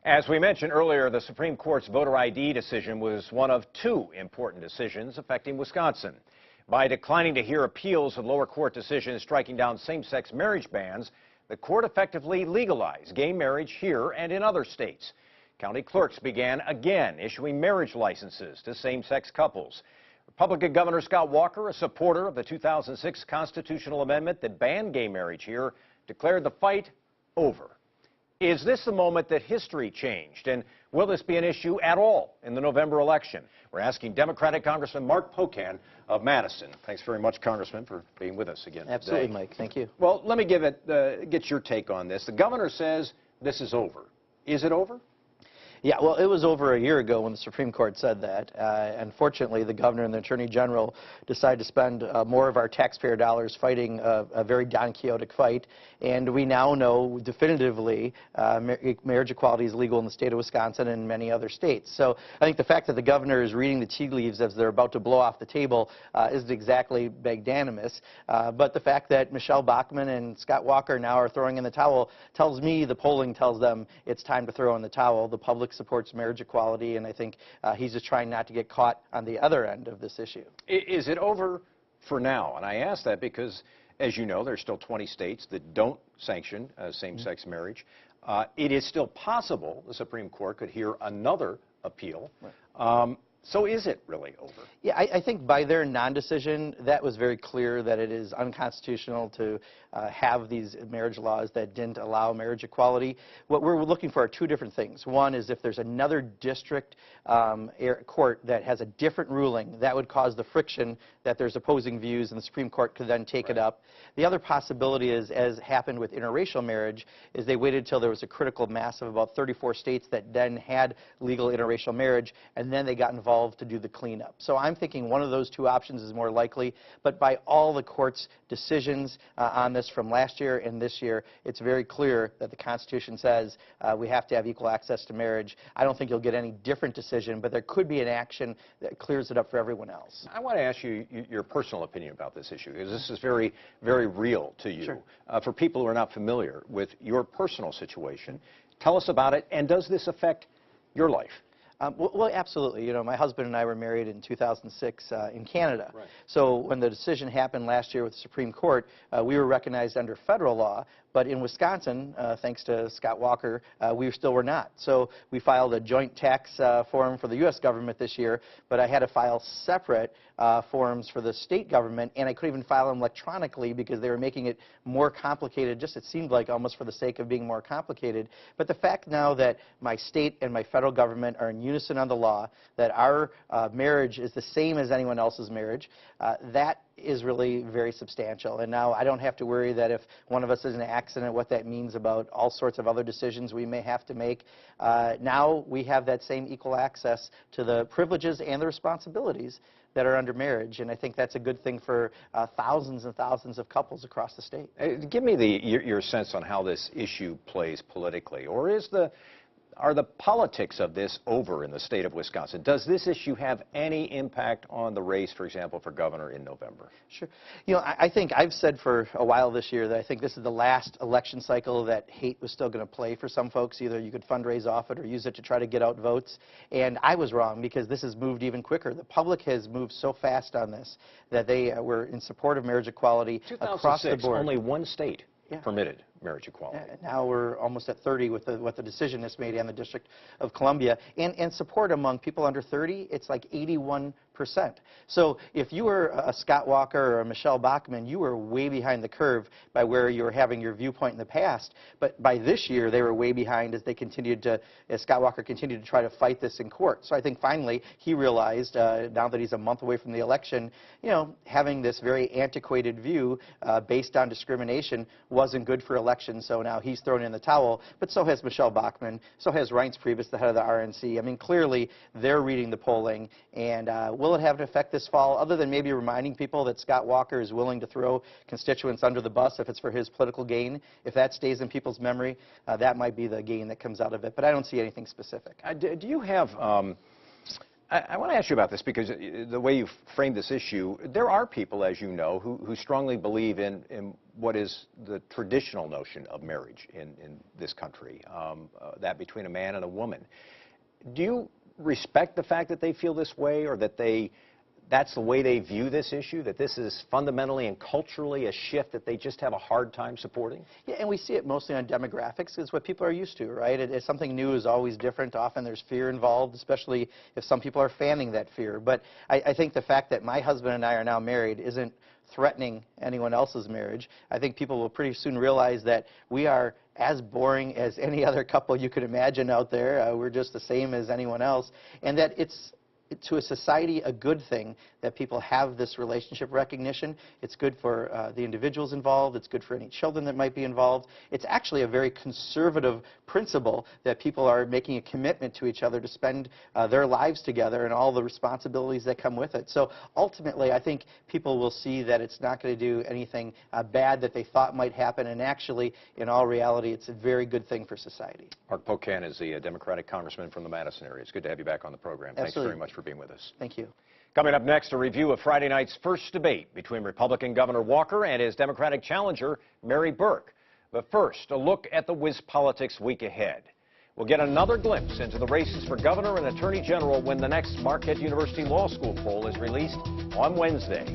As we mentioned earlier, the Supreme Court's voter ID decision was one of two important decisions affecting Wisconsin. By declining to hear appeals of lower court decisions striking down same-sex marriage bans, the court effectively legalized gay marriage here and in other states. County clerks began again issuing marriage licenses to same-sex couples. Republican Governor Scott Walker, a supporter of the 2006 constitutional amendment that banned gay marriage here, declared the fight over. Is this the moment that history changed, and will this be an issue at all in the November election? We're asking Democratic Congressman Mark Pocan of Madison. Thanks very much, Congressman, for being with us again Absolutely, today. Mike. Thank you. Well, let me get your take on this. The governor says this is over. Is it over? Yeah, well, it was over a year ago when the Supreme Court said that. Unfortunately, the governor and the attorney general decided to spend more of our taxpayer dollars fighting a very Don Quixotic fight. And we now know definitively marriage equality is legal in the state of Wisconsin and many other states. So I think the fact that the governor is reading the tea leaves as they're about to blow off the table isn't exactly magnanimous. But the fact that Michelle Bachmann and Scott Walker now are throwing in the towel tells me the polling tells them it's time to throw in the towel. The public supports marriage equality, and I think he's just trying not to get caught on the other end of this issue. Is it over for now? And I ask that because, as you know, there's still 20 states that don't sanction same-sex marriage. It is still possible the Supreme Court could hear another appeal. Right. So is it really over? Yeah, I think by their non-decision, that was very clear that it is unconstitutional to have these marriage laws that didn't allow marriage equality. What we're looking for are two different things. One is if there's another district court that has a different ruling, that would cause the friction that there's opposing views, and the Supreme Court could then take it up. The other possibility is, as happened with interracial marriage, is they waited until there was a critical mass of about 34 states that then had legal interracial marriage, and then they got involved to do the cleanup. So I'm thinking one of those two options is more likely, but by all the court's decisions on this from last year and this year, it's very clear that the Constitution says we have to have equal access to marriage. I don't think you'll get any different decision, but there could be an action that clears it up for everyone else. I want to ask you your personal opinion about this issue, because this is very, very real to you. Sure. For people who are not familiar with your personal situation, tell us about it, and does this affect your life? Well, absolutely. You know, my husband and I were married in 2006 in Canada. Right. So when the decision happened last year with the Supreme Court, we were recognized under federal law. But in Wisconsin, thanks to Scott Walker, we still were not. So we filed a joint tax form for the U.S. government this year, but I had to file separate forms for the state government, and I couldn't even file them electronically because they were making it more complicated, just it seemed like almost for the sake of being more complicated. But the fact now that my state and my federal government are in unison on the law, that our marriage is the same as anyone else's marriage, that is really very substantial. And now I don't have to worry that if one of us is in an accident, what that means about all sorts of other decisions we may have to make. Now we have that same equal access to the privileges and the responsibilities that are under marriage, and I think that's a good thing for thousands and thousands of couples across the state. Give me your sense on how this issue plays politically, or are the politics of this over in the state of Wisconsin? Does this issue have any impact on the race, for example, for governor in November? Sure. You know, I think I've said for a while this year that I think this is the last election cycle that hate was still going to play for some folks. Either you could fundraise off it or use it to try to get out votes. And I was wrong, because this has moved even quicker. The public has moved so fast on this that they were in support of marriage equality across the board. Only one state permitted marriage equality. Now we're almost at 30 with what the decision has made in the District of Columbia. And support among people under 30, it's like 81%. So if you were a Scott Walker or a Michelle Bachmann, you were way behind the curve by where you were having your viewpoint in the past. But by this year, they were way behind as Scott Walker continued to try to fight this in court. So I think finally he realized, now that he's a month away from the election, you know, having this very antiquated view based on discrimination wasn't good for elections. So now he's thrown in the towel, but so has Michelle Bachmann, so has Reince Priebus, the head of the RNC. I mean, clearly they're reading the polling, and will it have an effect this fall, other than maybe reminding people that Scott Walker is willing to throw constituents under the bus if it's for his political gain? If that stays in people's memory, that might be the gain that comes out of it, but I don't see anything specific. Do you have I want to ask you about this, because the way you framed this issue, there are people, as you know, who strongly believe in what is the traditional notion of marriage in this country, that between a man and a woman. Do you respect the fact that they feel this way, or that that's the way they view this issue, that this is fundamentally and culturally a shift that they just have a hard time supporting? Yeah, and we see it mostly on demographics. It's what people are used to, right? It's something new is always different. Often there's fear involved, especially if some people are fanning that fear. But I think the fact that my husband and I are now married isn't threatening anyone else's marriage. I think people will pretty soon realize that we are as boring as any other couple you could imagine out there. We're just the same as anyone else. And that it's, to a society, a good thing that people have this relationship recognition. It's good for the individuals involved. It's good for any children that might be involved. It's actually a very conservative principle that people are making a commitment to each other to spend their lives together and all the responsibilities that come with it. So ultimately, I think people will see that it's not going to do anything bad that they thought might happen, and actually, in all reality, it's a very good thing for society. Mark Pocan is the Democratic congressman from the Madison area. It's good to have you back on the program. Absolutely. Thanks very much for being with us. Thank you. Coming up next, a review of Friday night's first debate between Republican Governor Walker and his Democratic challenger, Mary Burke. But first, a look at the WisPolitics week ahead. We'll get another glimpse into the races for governor and attorney general when the next Marquette University Law School poll is released on Wednesday.